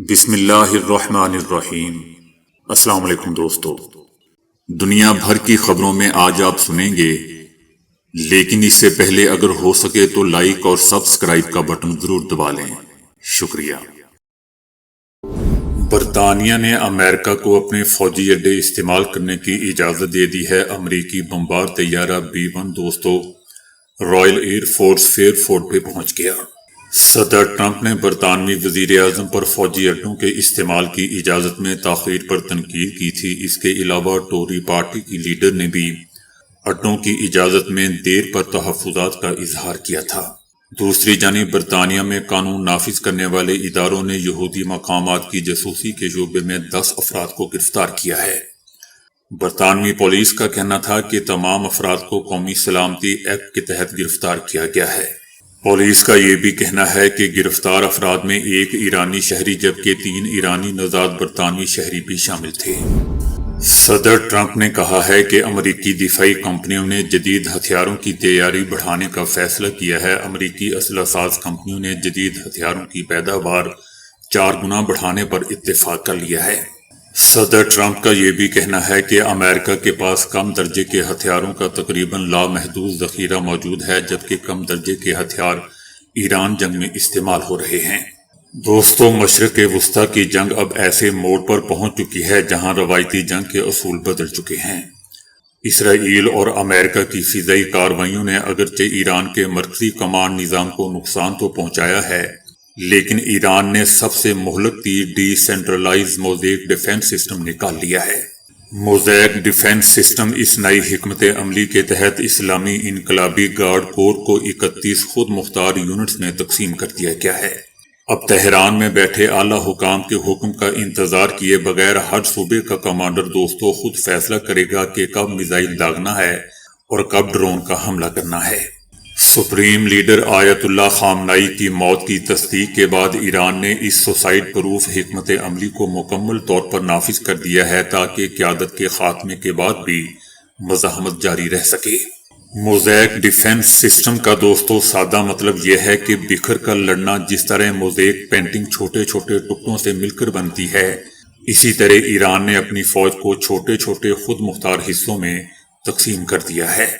بسم اللہ الرحمن الرحیم۔ السلام علیکم دوستو، دنیا بھر کی خبروں میں آج آپ سنیں گے، لیکن اس سے پہلے اگر ہو سکے تو لائک اور سبسکرائب کا بٹن ضرور دبا لیں۔ شکریہ۔ برطانیہ نے امریکہ کو اپنے فوجی اڈے استعمال کرنے کی اجازت دے دی ہے۔ امریکی بمبار طیارہ B-1 دوستو royal air force Fairford پہ پہنچ گیا۔ صدر ٹرمپ نے برطانوی وزیر اعظم پر فوجی اڈوں کے استعمال کی اجازت میں تاخیر پر تنقید کی تھی۔ اس کے علاوہ ٹوری پارٹی کی لیڈر نے بھی اڈوں کی اجازت میں دیر پر تحفظات کا اظہار کیا تھا۔ دوسری جانب برطانیہ میں قانون نافذ کرنے والے اداروں نے یہودی مقامات کی جاسوسی کے شعبے میں 10 افراد کو گرفتار کیا ہے۔ برطانوی پولیس کا کہنا تھا کہ تمام افراد کو قومی سلامتی ایکٹ کے تحت گرفتار کیا گیا ہے۔ پولیس کا یہ بھی کہنا ہے کہ گرفتار افراد میں ایک ایرانی شہری جبکہ 3 ایرانی نژاد برطانوی شہری بھی شامل تھے۔ صدر ٹرمپ نے کہا ہے کہ امریکی دفاعی کمپنیوں نے جدید ہتھیاروں کی تیاری بڑھانے کا فیصلہ کیا ہے۔ امریکی اسلحہ ساز کمپنیوں نے جدید ہتھیاروں کی پیداوار 4 گنا بڑھانے پر اتفاق کر لیا ہے۔ صدر ٹرمپ کا یہ بھی کہنا ہے کہ امریکہ کے پاس کم درجے کے ہتھیاروں کا تقریباً لامحدود ذخیرہ موجود ہے، جبکہ کم درجے کے ہتھیار ایران جنگ میں استعمال ہو رہے ہیں۔ دوستو، مشرق وسطیٰ کی جنگ اب ایسے موڑ پر پہنچ چکی ہے جہاں روایتی جنگ کے اصول بدل چکے ہیں۔ اسرائیل اور امریکہ کی فضائی کارروائیوں نے اگرچہ ایران کے مرکزی کمانڈ نظام کو نقصان تو پہنچایا ہے، لیکن ایران نے سب سے مہلکتی ڈی سینٹرلائز موزیک ڈیفنس سسٹم نکال لیا ہے۔ موزیک ڈیفنس سسٹم اس نئی حکمت عملی کے تحت اسلامی انقلابی گارڈ کور کو 31 خود مختار یونٹس میں تقسیم کر دیا گیا ہے۔ اب تہران میں بیٹھے اعلیٰ حکام کے حکم کا انتظار کیے بغیر ہر صوبے کا کمانڈر دوستوں خود فیصلہ کرے گا کہ کب میزائل داغنا ہے اور کب ڈرون کا حملہ کرنا ہے۔ سپریم لیڈر آیت اللہ خامنائی کی موت کی تصدیق کے بعد ایران نے اس سوسائڈ پروف حکمت عملی کو مکمل طور پر نافذ کر دیا ہے تاکہ قیادت کے خاتمے کے بعد بھی مزاحمت جاری رہ سکے۔ موزیک ڈیفنس سسٹم کا دوستوں سادہ مطلب یہ ہے کہ بکھر کر لڑنا۔ جس طرح موزیک پینٹنگ چھوٹے چھوٹے ٹکڑوں سے مل کر بنتی ہے، اسی طرح ایران نے اپنی فوج کو چھوٹے چھوٹے خود مختار حصوں میں تقسیم کر دیا ہے۔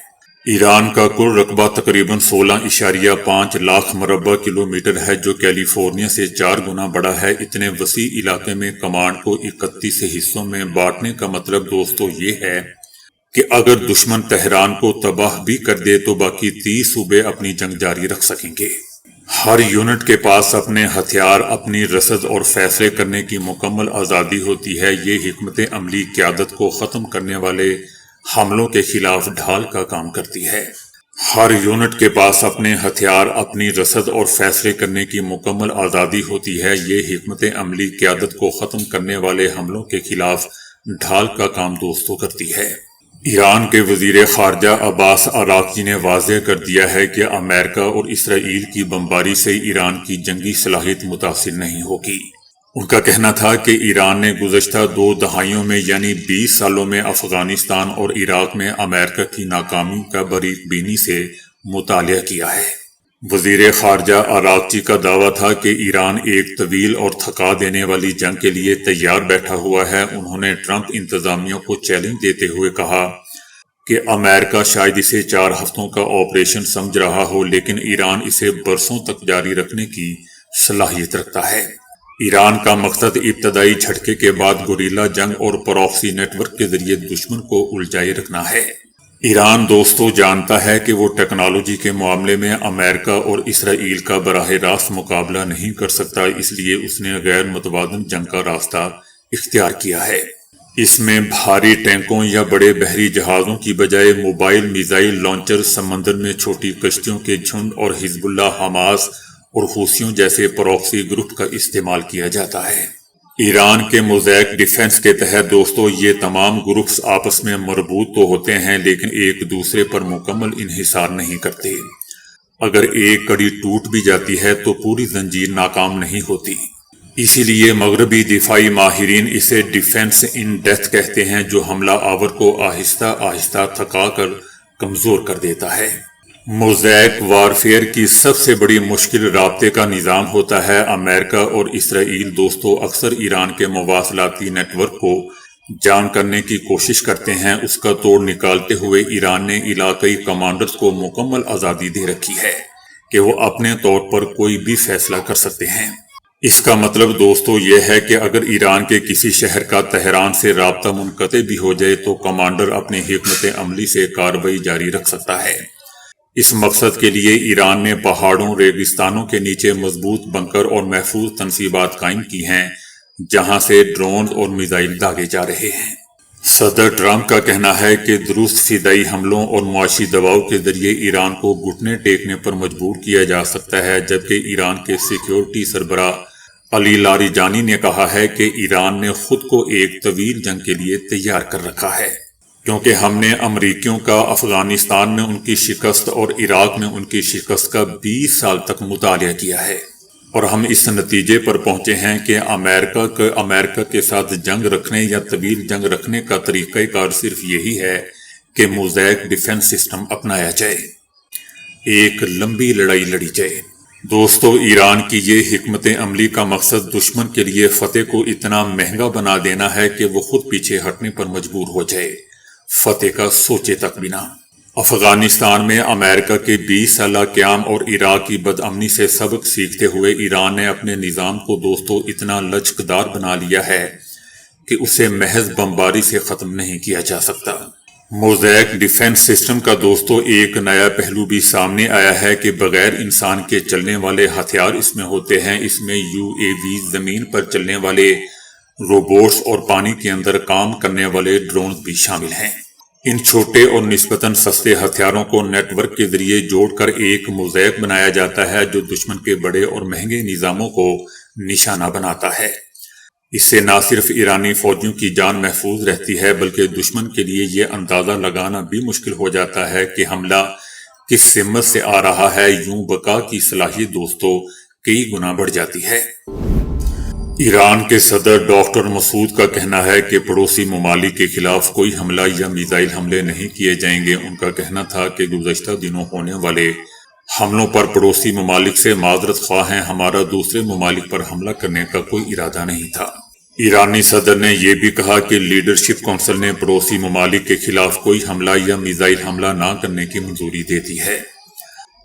ایران کا کل رقبہ تقریباً 16.5 لاکھ مربع کلومیٹر ہے، جو کیلیفورنیا سے 4 گنا بڑا ہے۔ اتنے وسیع علاقے میں کمانڈ کو 31 حصوں میں بانٹنے کا مطلب دوستو یہ ہے کہ اگر دشمن تہران کو تباہ بھی کر دے تو باقی 30 صوبے اپنی جنگ جاری رکھ سکیں گے۔ ہر یونٹ کے پاس اپنے ہتھیار، اپنی رسد اور فیصلے کرنے کی مکمل آزادی ہوتی ہے۔ یہ حکمت عملی قیادت کو ختم کرنے والے حملوں کے خلاف ڈھال کا کام کرتی ہے۔ ہر یونٹ کے پاس اپنے ہتھیار، اپنی رسد اور فیصلے کرنے کی مکمل آزادی ہوتی ہے۔ یہ حکمت عملی قیادت کو ختم کرنے والے حملوں کے خلاف ڈھال کا کام دوستوں کرتی ہے۔ ایران کے وزیر خارجہ عباس عراقچی نے واضح کر دیا ہے کہ امریکہ اور اسرائیل کی بمباری سے ایران کی جنگی صلاحیت متاثر نہیں ہوگی۔ ان کا کہنا تھا کہ ایران نے گزشتہ 2 دہائیوں میں یعنی 20 سالوں میں افغانستان اور عراق میں امریکہ کی ناکامی کا باریک بینی سے مطالعہ کیا ہے۔ وزیر خارجہ عراقچی کا دعویٰ تھا کہ ایران ایک طویل اور تھکا دینے والی جنگ کے لیے تیار بیٹھا ہوا ہے۔ انہوں نے ٹرمپ انتظامیہ کو چیلنج دیتے ہوئے کہا کہ امریکہ شاید اسے 4 ہفتوں کا آپریشن سمجھ رہا ہو، لیکن ایران اسے برسوں تک جاری رکھنے کی صلاحیت رکھتا ہے۔ ایران کا مقصد ابتدائی جھٹکے کے بعد گوریلا جنگ اور پراکسی نیٹ ورک کے ذریعے دشمن کو الجھائے رکھنا ہے۔ ایران دوستو جانتا ہے کہ وہ ٹیکنالوجی کے معاملے میں امریکہ اور اسرائیل کا براہ راست مقابلہ نہیں کر سکتا، اس لیے اس نے غیر متوازن جنگ کا راستہ اختیار کیا ہے۔ اس میں بھاری ٹینکوں یا بڑے بحری جہازوں کی بجائے موبائل میزائل لانچر، سمندر میں چھوٹی کشتیوں کے جھنڈ اور حزب اللہ، حماس اور حوثیوں جیسے پراکسی گروپ کا استعمال کیا جاتا ہے۔ ایران کے موزیک ڈیفنس کے تحت دوستو یہ تمام گروپس آپس میں مربوط تو ہوتے ہیں، لیکن ایک دوسرے پر مکمل انحصار نہیں کرتے۔ اگر ایک کڑی ٹوٹ بھی جاتی ہے تو پوری زنجیر ناکام نہیں ہوتی۔ اسی لیے مغربی دفاعی ماہرین اسے ڈیفنس ان ڈیتھ کہتے ہیں، جو حملہ آور کو آہستہ آہستہ تھکا کر کمزور کر دیتا ہے۔ موزیک وارفیئر کی سب سے بڑی مشکل رابطے کا نظام ہوتا ہے۔ امریکہ اور اسرائیل دوستوں اکثر ایران کے مواصلاتی نیٹ ورک کو جام کرنے کی کوشش کرتے ہیں۔ اس کا توڑ نکالتے ہوئے ایران نے علاقائی کمانڈرز کو مکمل آزادی دے رکھی ہے کہ وہ اپنے طور پر کوئی بھی فیصلہ کر سکتے ہیں۔ اس کا مطلب دوستو یہ ہے کہ اگر ایران کے کسی شہر کا تہران سے رابطہ منقطع بھی ہو جائے تو کمانڈر اپنی حکمت عملی سے کارروائی جاری رکھ سکتا ہے۔ اس مقصد کے لیے ایران نے پہاڑوں، ریگستانوں کے نیچے مضبوط بنکر اور محفوظ تنصیبات قائم کی ہیں جہاں سے ڈرونز اور میزائل داغے جا رہے ہیں۔ صدر ٹرمپ کا کہنا ہے کہ درست فضائی حملوں اور معاشی دباؤ کے ذریعے ایران کو گھٹنے ٹیکنے پر مجبور کیا جا سکتا ہے، جبکہ ایران کے سیکیورٹی سربراہ علی لاریجانی نے کہا ہے کہ ایران نے خود کو ایک طویل جنگ کے لیے تیار کر رکھا ہے، کیونکہ ہم نے امریکیوں کا افغانستان میں ان کی شکست اور عراق میں ان کی شکست کا 20 سال تک مطالعہ کیا ہے، اور ہم اس نتیجے پر پہنچے ہیں کہ امریکہ کے ساتھ جنگ رکھنے یا طویل جنگ رکھنے کا طریقہ کار صرف یہی ہے کہ موزیک ڈیفنس سسٹم اپنایا جائے، ایک لمبی لڑائی لڑی جائے۔ دوستو، ایران کی یہ حکمت عملی کا مقصد دشمن کے لیے فتح کو اتنا مہنگا بنا دینا ہے کہ وہ خود پیچھے ہٹنے پر مجبور ہو جائے، فتح کا سوچے تک بنا۔ افغانستان میں امریکہ کے 20 سالہ قیام اور عراق کی بدامنی سے سبق سیکھتے ہوئے ایران نے اپنے نظام کو دوستو اتنا لچکدار بنا لیا ہے کہ اسے محض بمباری سے ختم نہیں کیا جا سکتا۔ موزیک ڈیفنس سسٹم کا دوستو ایک نیا پہلو بھی سامنے آیا ہے کہ بغیر انسان کے چلنے والے ہتھیار اس میں ہوتے ہیں۔ اس میں UAV، زمین پر چلنے والے روبوٹس اور پانی کے اندر کام کرنے والے ڈرونز بھی شامل ہیں۔ ان چھوٹے اور نسبتاً سستے ہتھیاروں کو نیٹ ورک کے ذریعے جوڑ کر ایک موزیک بنایا جاتا ہے جو دشمن کے بڑے اور مہنگے نظاموں کو نشانہ بناتا ہے۔ اس سے نہ صرف ایرانی فوجیوں کی جان محفوظ رہتی ہے بلکہ دشمن کے لیے یہ اندازہ لگانا بھی مشکل ہو جاتا ہے کہ حملہ کس سمت سے آ رہا ہے۔ یوں بقا کی صلاحیت دوستو کئی گنا بڑھ جاتی ہے۔ ایران کے صدر ڈاکٹر مسعود کا کہنا ہے کہ پڑوسی ممالک کے خلاف کوئی حملہ یا میزائل حملے نہیں کیے جائیں گے۔ ان کا کہنا تھا کہ گزشتہ دنوں ہونے والے حملوں پر پڑوسی ممالک سے معذرت خواہ ہیں، ہمارا دوسرے ممالک پر حملہ کرنے کا کوئی ارادہ نہیں تھا۔ ایرانی صدر نے یہ بھی کہا کہ لیڈرشپ کونسل نے پڑوسی ممالک کے خلاف کوئی حملہ یا میزائل حملہ نہ کرنے کی منظوری دے دی ہے۔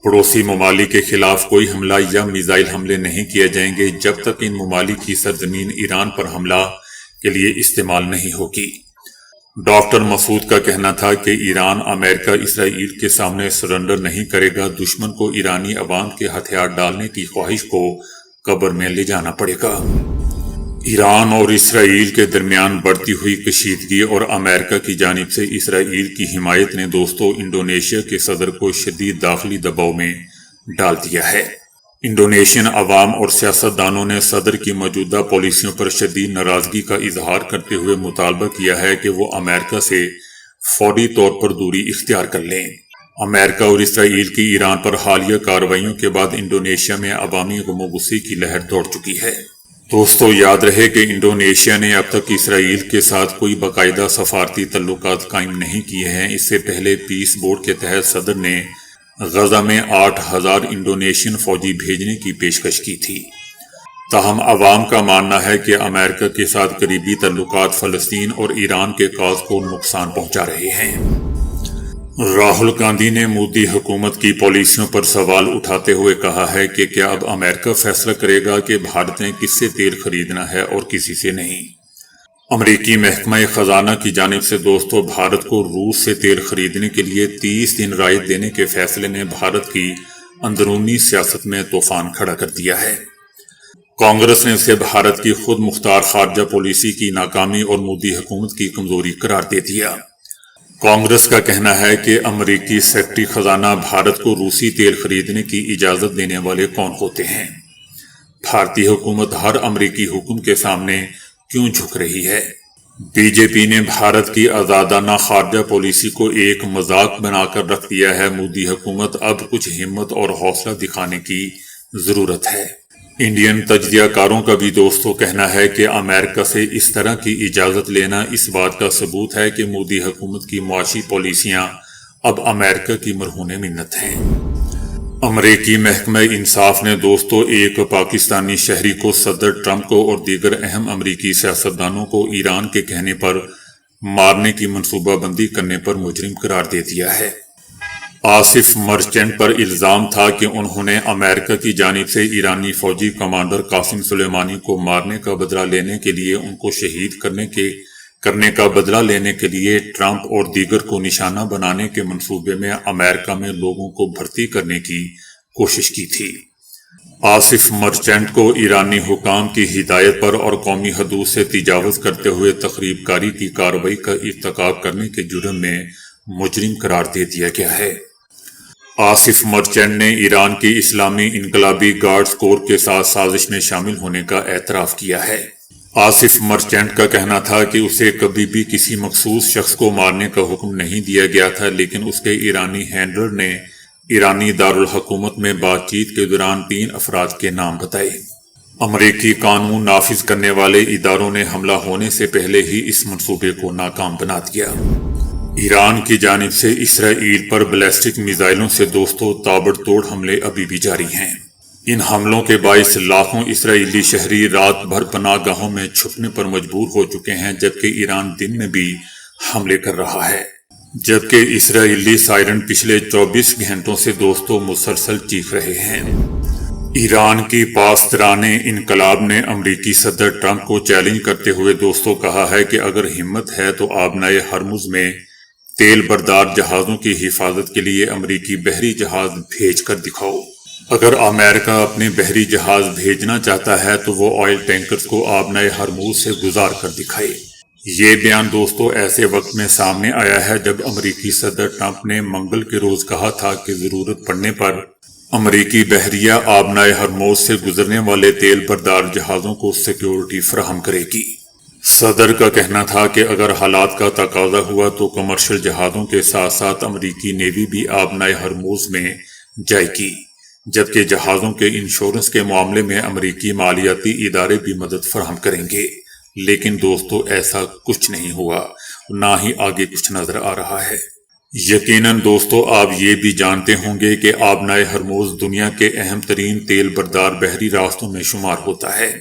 پڑوسی ممالک کے خلاف کوئی حملہ یا میزائل حملے نہیں کیے جائیں گے جب تک ان ممالک کی سرزمین ایران پر حملہ کے لیے استعمال نہیں ہوگی۔ ڈاکٹر مسعود کا کہنا تھا کہ ایران امریکہ اسرائیل کے سامنے سرنڈر نہیں کرے گا، دشمن کو ایرانی عوام کے ہتھیار ڈالنے کی خواہش کو قبر میں لے جانا پڑے گا۔ ایران اور اسرائیل کے درمیان بڑھتی ہوئی کشیدگی اور امریکہ کی جانب سے اسرائیل کی حمایت نے دوستو انڈونیشیا کے صدر کو شدید داخلی دباؤ میں ڈال دیا ہے۔ انڈونیشین عوام اور سیاستدانوں نے صدر کی موجودہ پالیسیوں پر شدید ناراضگی کا اظہار کرتے ہوئے مطالبہ کیا ہے کہ وہ امریکہ سے فوری طور پر دوری اختیار کر لیں۔ امریکہ اور اسرائیل کی ایران پر حالیہ کارروائیوں کے بعد انڈونیشیا میں عوامی غم و غصے کی لہر دوڑ چکی ہے۔ دوستو یاد رہے کہ انڈونیشیا نے اب تک اسرائیل کے ساتھ کوئی باقاعدہ سفارتی تعلقات قائم نہیں کیے ہیں۔ اس سے پہلے پیس بورڈ کے تحت صدر نے غزہ میں 8000 انڈونیشین فوجی بھیجنے کی پیشکش کی تھی۔ تاہم عوام کا ماننا ہے کہ امریکہ کے ساتھ قریبی تعلقات فلسطین اور ایران کے کاز کو نقصان پہنچا رہے ہیں۔ راہل گاندھی نے مودی حکومت کی پالیسیوں پر سوال اٹھاتے ہوئے کہا ہے کہ کیا اب امریکہ فیصلہ کرے گا کہ بھارت نے کس سے تیل خریدنا ہے اور کسی سے نہیں۔ امریکی محکمہ خزانہ کی جانب سے دوستو بھارت کو روس سے تیل خریدنے کے لیے 30 دن رعایت دینے کے فیصلے نے بھارت کی اندرونی سیاست میں طوفان کھڑا کر دیا ہے۔ کانگریس نے اسے بھارت کی خود مختار خارجہ پالیسی کی ناکامی اور مودی حکومت کی کمزوری قرار دے دیا۔ کانگریس کا کہنا ہے کہ امریکی سیکرٹری خزانہ بھارت کو روسی تیل خریدنے کی اجازت دینے والے کون ہوتے ہیں؟ بھارتی حکومت ہر امریکی حکم کے سامنے کیوں جھک رہی ہے؟ بی جے پی نے بھارت کی آزادانہ خارجہ پالیسی کو ایک مذاق بنا کر رکھ دیا ہے۔ مودی حکومت اب کچھ ہمت اور حوصلہ دکھانے کی ضرورت ہے۔ انڈین تجزیہ کاروں کا بھی دوستو کہنا ہے کہ امریکہ سے اس طرح کی اجازت لینا اس بات کا ثبوت ہے کہ مودی حکومت کی معاشی پالیسیاں اب امریکہ کی مرہون منت ہیں۔ امریکی محکمہ انصاف نے دوستو ایک پاکستانی شہری کو صدر ٹرمپ کو اور دیگر اہم امریکی سیاستدانوں کو ایران کے کہنے پر مارنے کی منصوبہ بندی کرنے پر مجرم قرار دے دیا ہے۔ آصف مرچنٹ پر الزام تھا کہ انہوں نے امریکہ کی جانب سے ایرانی فوجی کمانڈر قاسم سلیمانی کو مارنے کا بدلہ لینے کے لیے ان کو شہید کرنے کا بدلہ لینے کے لیے ٹرمپ اور دیگر کو نشانہ بنانے کے منصوبے میں امریکہ میں لوگوں کو بھرتی کرنے کی کوشش کی تھی۔ آصف مرچنٹ کو ایرانی حکام کی ہدایت پر اور قومی حدود سے تجاوز کرتے ہوئے تخریب کاری کی کارروائی کا ارتکاب کرنے کے جرم میں مجرم قرار دے دیا گیا ہے۔ آصف مرچنٹ نے ایران کی اسلامی انقلابی گارڈز کور کے ساتھ سازش میں شامل ہونے کا اعتراف کیا ہے۔ آصف مرچنٹ کا کہنا تھا کہ اسے کبھی بھی کسی مخصوص شخص کو مارنے کا حکم نہیں دیا گیا تھا، لیکن اس کے ایرانی ہینڈلر نے ایرانی دارالحکومت میں بات چیت کے دوران 3 افراد کے نام بتائے۔ امریکی قانون نافذ کرنے والے اداروں نے حملہ ہونے سے پہلے ہی اس منصوبے کو ناکام بنا دیا۔ ایران کی جانب سے اسرائیل پر بیلسٹک میزائلوں سے دوستو تابڑ توڑ حملے ابھی بھی جاری ہیں۔ ان حملوں کے باعث لاکھوں اسرائیلی شہری رات بھر پناہ گاہوں میں چھپنے پر مجبور ہو چکے ہیں، جبکہ ایران دن میں بھی حملے کر رہا ہے، جبکہ اسرائیلی سائرن پچھلے 24 گھنٹوں سے دوستو مسلسل چیخ رہے ہیں۔ ایران کی پاسداران انقلاب نے امریکی صدر ٹرمپ کو چیلنج کرتے ہوئے دوستو کہا ہے کہ اگر ہمت ہے تو آبنائے ہرمز میں تیل بردار جہازوں کی حفاظت کے لیے امریکی بحری جہاز بھیج کر دکھاؤ۔ اگر امریکہ اپنے بحری جہاز بھیجنا چاہتا ہے تو وہ آئل ٹینکرز کو آبنائے ہرموز سے گزار کر دکھائے۔ یہ بیان دوستو ایسے وقت میں سامنے آیا ہے جب امریکی صدر ٹرمپ نے منگل کے روز کہا تھا کہ ضرورت پڑنے پر امریکی بحریہ آبنائے ہرموز سے گزرنے والے تیل بردار جہازوں کو سیکیورٹی فراہم کرے گی۔ صدر کا کہنا تھا کہ اگر حالات کا تقاضا ہوا تو کمرشل جہازوں کے ساتھ ساتھ امریکی نیوی بھی آبنائے ہرموز میں جائے گی، جبکہ جہازوں کے انشورنس کے معاملے میں امریکی مالیاتی ادارے بھی مدد فراہم کریں گے، لیکن دوستو ایسا کچھ نہیں ہوا، نہ ہی آگے کچھ نظر آ رہا ہے۔ یقیناً دوستو آپ یہ بھی جانتے ہوں گے کہ آبنائے ہرموز دنیا کے اہم ترین تیل بردار بحری راستوں میں شمار ہوتا ہے،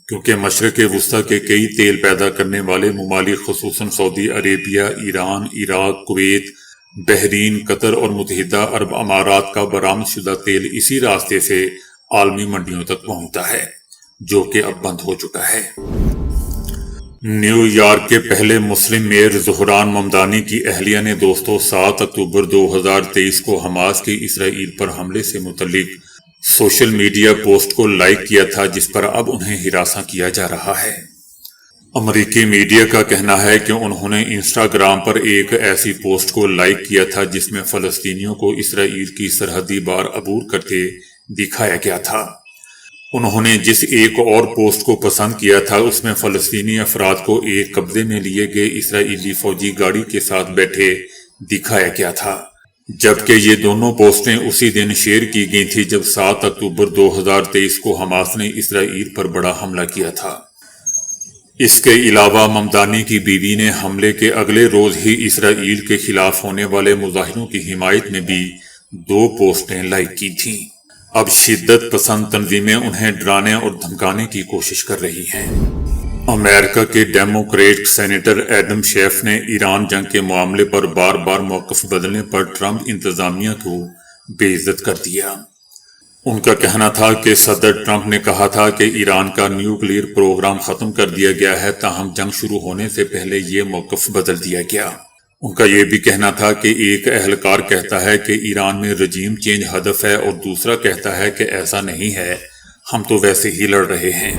کیونکہ مشرق وسطیٰ کے کئی تیل پیدا کرنے والے ممالک خصوصاً سعودی عربیہ، ایران، عراق، کویت، بحرین، قطر اور متحدہ عرب امارات کا برآمد شدہ تیل اسی راستے سے عالمی منڈیوں تک پہنچتا ہے، جو کہ اب بند ہو چکا ہے۔ نیو یارک کے پہلے مسلم میئر زہران ممدانی کی اہلیہ نے دوستو 7 اکتوبر 2023 کو حماس کی اسرائیل پر حملے سے متعلق سوشل میڈیا پوسٹ کو لائک کیا تھا، جس پر اب انہیں ہراساں کیا جا رہا ہے۔ امریکی میڈیا کا کہنا ہے کہ انہوں نے انسٹاگرام پر ایک ایسی پوسٹ کو لائک کیا تھا جس میں فلسطینیوں کو اسرائیل کی سرحدی بار عبور کرتے دکھایا گیا تھا۔ انہوں نے جس ایک اور پوسٹ کو پسند کیا تھا اس میں فلسطینی افراد کو ایک قبضے میں لیے گئے اسرائیلی فوجی گاڑی کے ساتھ بیٹھے دکھایا گیا تھا، جبکہ یہ دونوں پوسٹیں اسی دن شیئر کی گئی تھی جب 7 اکتوبر 2023 کو حماس نے اسرائیل پر بڑا حملہ کیا تھا۔ اس کے علاوہ ممدانی کی بیوی نے حملے کے اگلے روز ہی اسرائیل کے خلاف ہونے والے مظاہروں کی حمایت میں بھی 2 پوسٹیں لائک کی تھیں۔ اب شدت پسند تنظیمیں انہیں ڈرانے اور دھمکانے کی کوشش کر رہی ہیں۔ امریکہ کے ڈیموکریٹ سینیٹر ایڈم شیف نے ایران جنگ کے معاملے پر بار بار موقف بدلنے پر ٹرمپ انتظامیہ کو بے عزت کر دیا۔ ان کا کہنا تھا کہ صدر ٹرمپ نے کہا تھا کہ ایران کا نیوکلیئر پروگرام ختم کر دیا گیا ہے، تاہم جنگ شروع ہونے سے پہلے یہ موقف بدل دیا گیا۔ ان کا یہ بھی کہنا تھا کہ ایک اہلکار کہتا ہے کہ ایران میں رجیم چینج ہدف ہے اور دوسرا کہتا ہے کہ ایسا نہیں ہے، ہم تو ویسے ہی لڑ رہے ہیں۔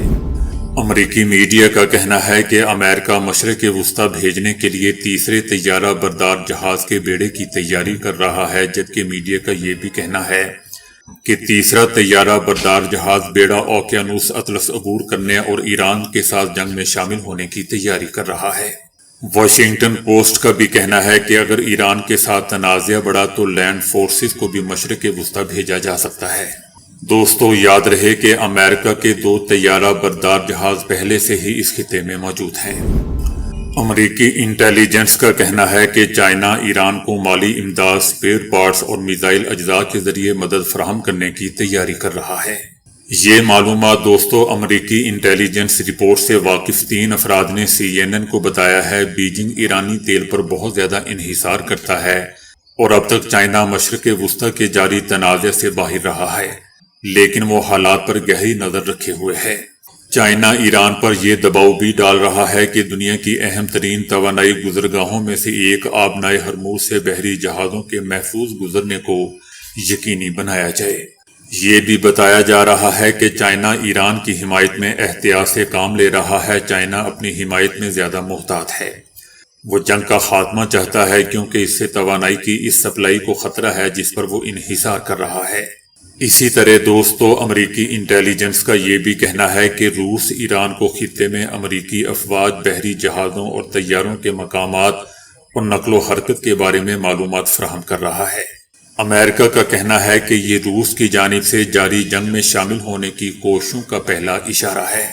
امریکی میڈیا کا کہنا ہے کہ امریکہ مشرق وسطیٰ بھیجنے کے لیے تیسرے طیارہ بردار جہاز کے بیڑے کی تیاری کر رہا ہے، جبکہ میڈیا کا یہ بھی کہنا ہے کہ تیسرا طیارہ بردار جہاز بیڑا اوقیانوس اطلس عبور کرنے اور ایران کے ساتھ جنگ میں شامل ہونے کی تیاری کر رہا ہے۔ واشنگٹن پوسٹ کا بھی کہنا ہے کہ اگر ایران کے ساتھ تنازع بڑھا تو لینڈ فورسز کو بھی مشرق وسطیٰ بھیجا جا سکتا ہے۔ دوستو یاد رہے کہ امریکہ کے 2 طیارہ بردار جہاز پہلے سے ہی اس خطے میں موجود ہیں۔ امریکی انٹیلیجنس کا کہنا ہے کہ چائنا ایران کو مالی امداد، اسپیئر پارٹس اور میزائل اجزاء کے ذریعے مدد فراہم کرنے کی تیاری کر رہا ہے۔ یہ معلومات دوستو امریکی انٹیلیجنس رپورٹ سے واقف 3 افراد نے CNN کو بتایا ہے۔ بیجنگ ایرانی تیل پر بہت زیادہ انحصار کرتا ہے اور اب تک چائنا مشرق وسطی کے جاری تنازع سے باہر رہا ہے، لیکن وہ حالات پر گہری نظر رکھے ہوئے ہے۔ چائنا ایران پر یہ دباؤ بھی ڈال رہا ہے کہ دنیا کی اہم ترین توانائی گزرگاہوں میں سے ایک آبنائے ہرموز سے بحری جہازوں کے محفوظ گزرنے کو یقینی بنایا جائے۔ یہ بھی بتایا جا رہا ہے کہ چائنا ایران کی حمایت میں احتیاط سے کام لے رہا ہے۔ چائنا اپنی حمایت میں زیادہ محتاط ہے۔ وہ جنگ کا خاتمہ چاہتا ہے کیونکہ اس سے توانائی کی اس سپلائی کو خطرہ ہے جس پر وہ انحصار کر رہا ہے۔ اسی طرح دوستو امریکی انٹیلیجنس کا یہ بھی کہنا ہے کہ روس ایران کو خطے میں امریکی افواج، بحری جہازوں اور طیاروں کے مقامات اور نقل و حرکت کے بارے میں معلومات فراہم کر رہا ہے۔ امریکہ کا کہنا ہے کہ یہ روس کی جانب سے جاری جنگ میں شامل ہونے کی کوششوں کا پہلا اشارہ ہے۔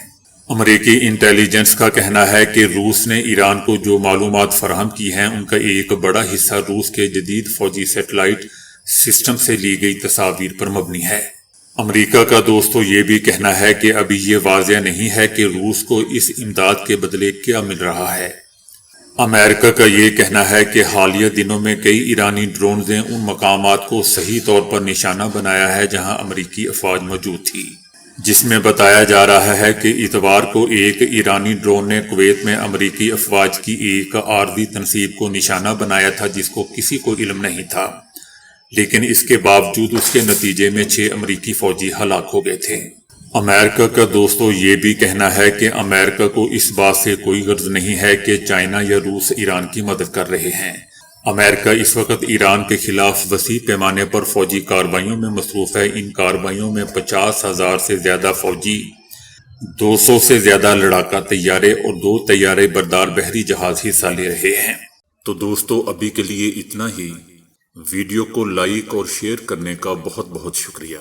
امریکی انٹیلیجنس کا کہنا ہے کہ روس نے ایران کو جو معلومات فراہم کی ہیں ان کا ایک بڑا حصہ روس کے جدید فوجی سیٹلائٹ سسٹم سے لی گئی تصاویر پر مبنی ہے۔ امریکہ کا دوستو یہ بھی کہنا ہے کہ ابھی یہ واضح نہیں ہے کہ روس کو اس امداد کے بدلے کیا مل رہا ہے۔ امریکہ کا یہ کہنا ہے کہ حالیہ دنوں میں کئی ایرانی ڈرونز نے ان مقامات کو صحیح طور پر نشانہ بنایا ہے جہاں امریکی افواج موجود تھی، جس میں بتایا جا رہا ہے کہ اتوار کو ایک ایرانی ڈرون نے کویت میں امریکی افواج کی ایک عارضی تنصیب کو نشانہ بنایا تھا جس کو کسی کو علم نہیں تھا، لیکن اس کے باوجود اس کے نتیجے میں 6 امریکی فوجی ہلاک ہو گئے تھے۔ امریکہ کا دوستو یہ بھی کہنا ہے کہ امریکہ کو اس بات سے کوئی غرض نہیں ہے کہ چائنا یا روس ایران کی مدد کر رہے ہیں۔ امریکہ اس وقت ایران کے خلاف وسیع پیمانے پر فوجی کارروائیوں میں مصروف ہے۔ ان کارروائیوں میں 50,000 سے زیادہ فوجی، 200 سے زیادہ لڑاکا طیارے اور 2 طیارے بردار بحری جہاز حصہ لے رہے ہیں۔ تو دوستو ابھی کے لیے اتنا ہی۔ ویڈیو کو لائک اور شیئر کرنے کا بہت بہت شکریہ۔